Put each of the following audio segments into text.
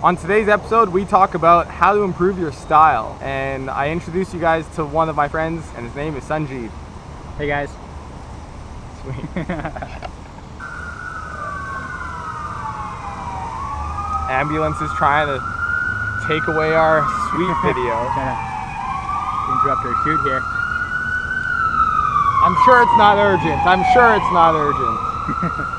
On today's episode, we talk about how to improve your style, and I introduce you guys to one of my friends, and his name is Sunjeev. Hey guys. Sweet. Ambulance is trying to take away our sweet video. Trying to interrupt our shoot here. I'm sure it's not urgent.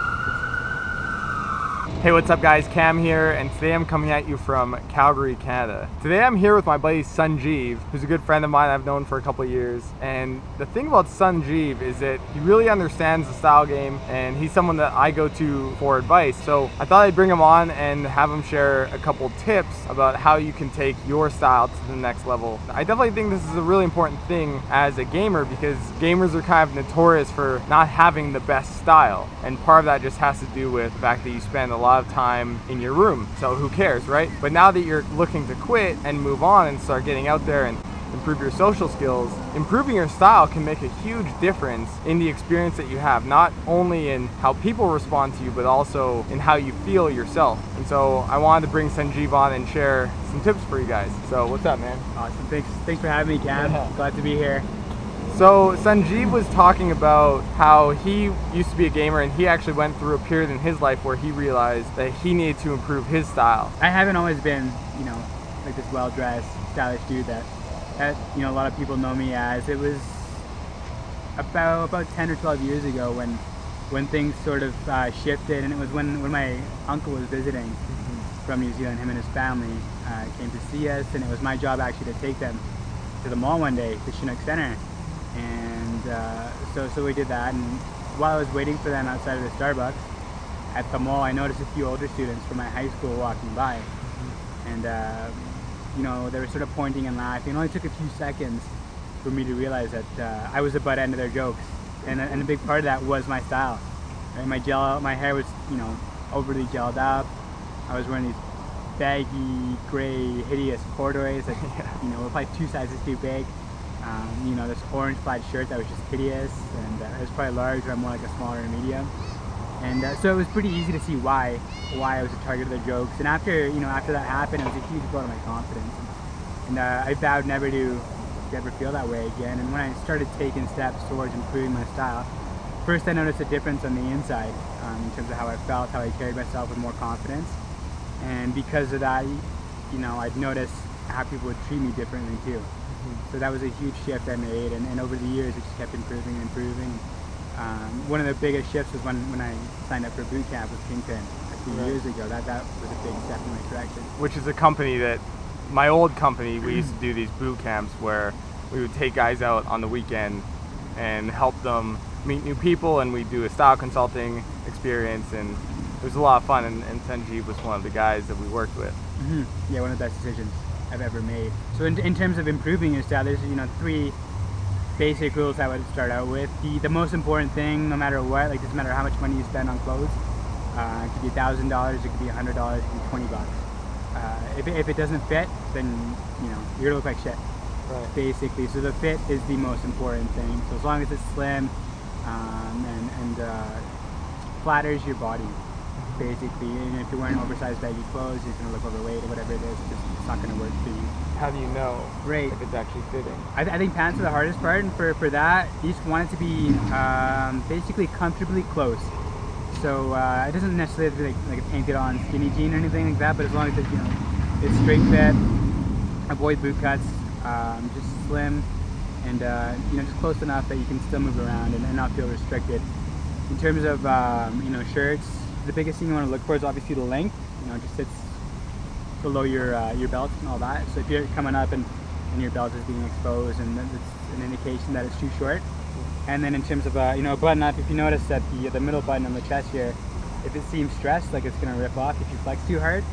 Hey, what's up guys? Cam here, and today I'm coming at you from Calgary, Canada. Today I'm here with my buddy Sunjeev, who's a good friend of mine I've known for a couple of years. And the thing about Sunjeev is that he really understands the style game, and he's someone that I go to for advice. So I thought I'd bring him on and have him share a couple tips about how you can take your style to the next level. I definitely think this is a really important thing as a gamer, because gamers are kind of notorious for not having the best style. And part of that just has to do with the fact that you spend a lot of time in your room, so who cares, right? But now that you're looking to quit and move on and start getting out there and improve your social skills, improving your style can make a huge difference in the experience that you have, not only in how people respond to you, but also in how you feel yourself. And so I wanted to bring Sunjeev on and share some tips for you guys. So what's up, man? Awesome. Thanks for having me, Cam. Yeah. Glad to be here. So Sunjeev was talking about how he used to be a gamer, and he actually went through a period in his life where he realized that he needed to improve his style. I haven't always been, like this well-dressed, stylish dude that a lot of people know me as. It was about 10 or 12 years ago when things sort of shifted, and it was when my uncle was visiting from New Zealand. Him and his family came to see us, and it was my job actually to take them to the mall one day, to Chinook Center. And so we did that, and while I was waiting for them outside of the Starbucks at the mall, I noticed a few older students from my high school walking by. And they were sort of pointing and laughing. It only took a few seconds for me to realize that I was the butt end of their jokes, and a big part of that was my style. Right? My hair was overly gelled up. I was wearing these baggy, gray, hideous corduroys that were probably 2 sizes too big. This orange plaid shirt that was just hideous, and it was probably large, or more like a smaller or medium. And so it was pretty easy to see why I was a target of their jokes. And after that happened, it was a huge blow to my confidence. And I vowed never to ever feel that way again. And when I started taking steps towards improving my style, first I noticed a difference on the inside in terms of how I felt, how I carried myself with more confidence. And because of that, I'd noticed how people would treat me differently too. So that was a huge shift I made, and over the years it just kept improving and improving. One of the biggest shifts was when I signed up for boot camp with Kingpin a few years ago. That was a big step in my direction. Which is a company that, my old company, we used to do these boot camps where we would take guys out on the weekend and help them meet new people, and we'd do a style consulting experience, and it was a lot of fun, and Sunjeev was one of the guys that we worked with. Yeah, one of the best decisions I've ever made. So in terms of improving your style, there's 3 basic rules I would start out with. The most important thing, no matter what, like doesn't matter how much money you spend on clothes, it could be $1,000, it could be $100, it could be $20. If it doesn't fit, then you're gonna look like shit. Right. Basically, so the fit is the most important thing. So as long as it's slim and flatters your body, basically. And if you're wearing oversized baggy clothes, you're gonna look overweight or whatever it is. It's not gonna work for you. How do you know Right. if it's actually fitting? I think pants are the hardest part, and for that, you just want it to be basically comfortably close. So it doesn't necessarily have to be like a painted on skinny jean or anything like that, but as long as it's straight fit, avoid boot cuts, just slim, and just close enough that you can still move around and not feel restricted. In terms of shirts, the biggest thing you want to look for is obviously the length. It just sits below your belt and all that. So if you're coming up and your belt is being exposed, and it's an indication that it's too short. And then in terms of button up, if you notice that the middle button on the chest here, if it seems stressed, like it's gonna rip off if you flex too hard,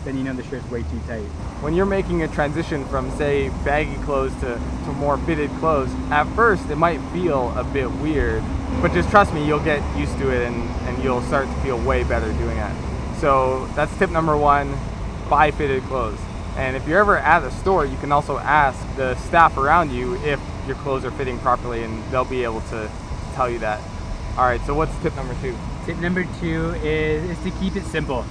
then the shirt's way too tight. When you're making a transition from, say, baggy clothes to more fitted clothes, at first it might feel a bit weird, but just trust me, you'll get used to it, and you'll start to feel way better doing that. So that's tip number 1, buy fitted clothes. And if you're ever at a store, you can also ask the staff around you if your clothes are fitting properly, and they'll be able to tell you that. All right, so what's tip number 2? Tip number 2 is to keep it simple,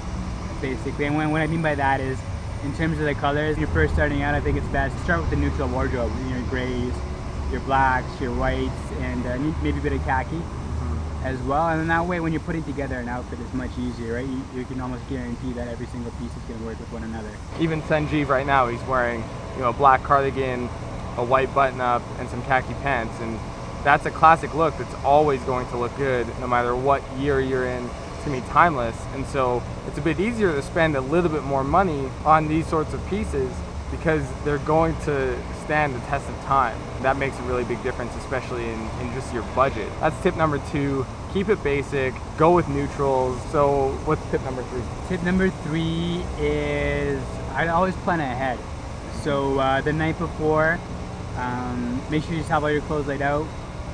basically. And what I mean by that is in terms of the colors, when you're first starting out, I think it's best to start with the neutral wardrobe. Your grays, your blacks, your whites, and maybe a bit of khaki as well. And then that way, when you're putting together an outfit, it's much easier, right? You can almost guarantee that every single piece is going to work with one another. Even Sunjeev right now, he's wearing, a black cardigan, a white button-up, and some khaki pants, and that's a classic look that's always going to look good no matter what year you're in. It's gonna be timeless, and so it's a bit easier to spend a little bit more money on these sorts of pieces because they're going to stand the test of time. That makes a really big difference, especially in just your budget. That's tip number 2. Keep it basic, go with neutrals. So what's tip number 3? Tip number 3 is I'd always plan ahead. So the night before, make sure you just have all your clothes laid out,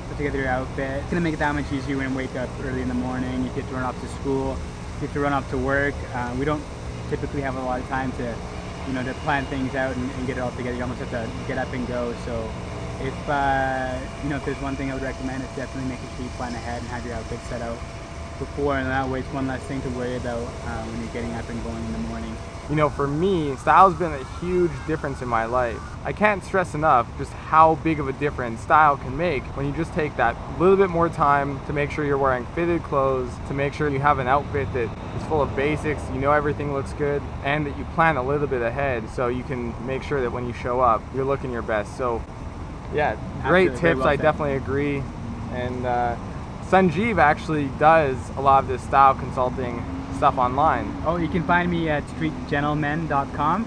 put together your outfit. It's gonna make it that much easier when you wake up early in the morning. You get to run off to school, you get to run off to work. We don't typically have a lot of time to plan things out and get it all together. You almost have to get up and go. So if if there's one thing I would recommend, it's definitely making sure you plan ahead and have your outfit set out before, and that way it's one less thing to worry about when you're getting up and going in the morning. For me, style's been a huge difference in my life. I can't stress enough just how big of a difference style can make when you just take that little bit more time to make sure you're wearing fitted clothes, to make sure you have an outfit that is full of basics, everything looks good, and that you plan a little bit ahead so you can make sure that when you show up, you're looking your best. So yeah, great Absolutely, tips. well I said. definitely agree. And Sunjeev actually does a lot of this style consulting stuff online. Oh, you can find me at streetgentlemen.com.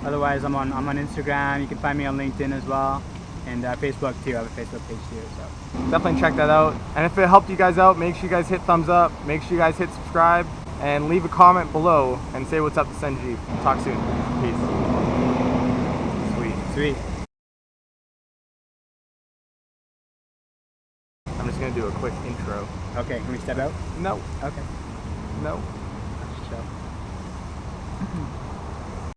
Otherwise, I'm on Instagram. You can find me on LinkedIn as well, and Facebook too. I have a Facebook page too. So Definitely check that out. And if it helped you guys out, make sure you guys hit thumbs up. Make sure you guys hit subscribe and leave a comment below and say what's up to Sunjeev. Talk soon. Peace. sweet. I'm just gonna do a quick intro. Okay, can we step out? No. Okay. No. Let's chill.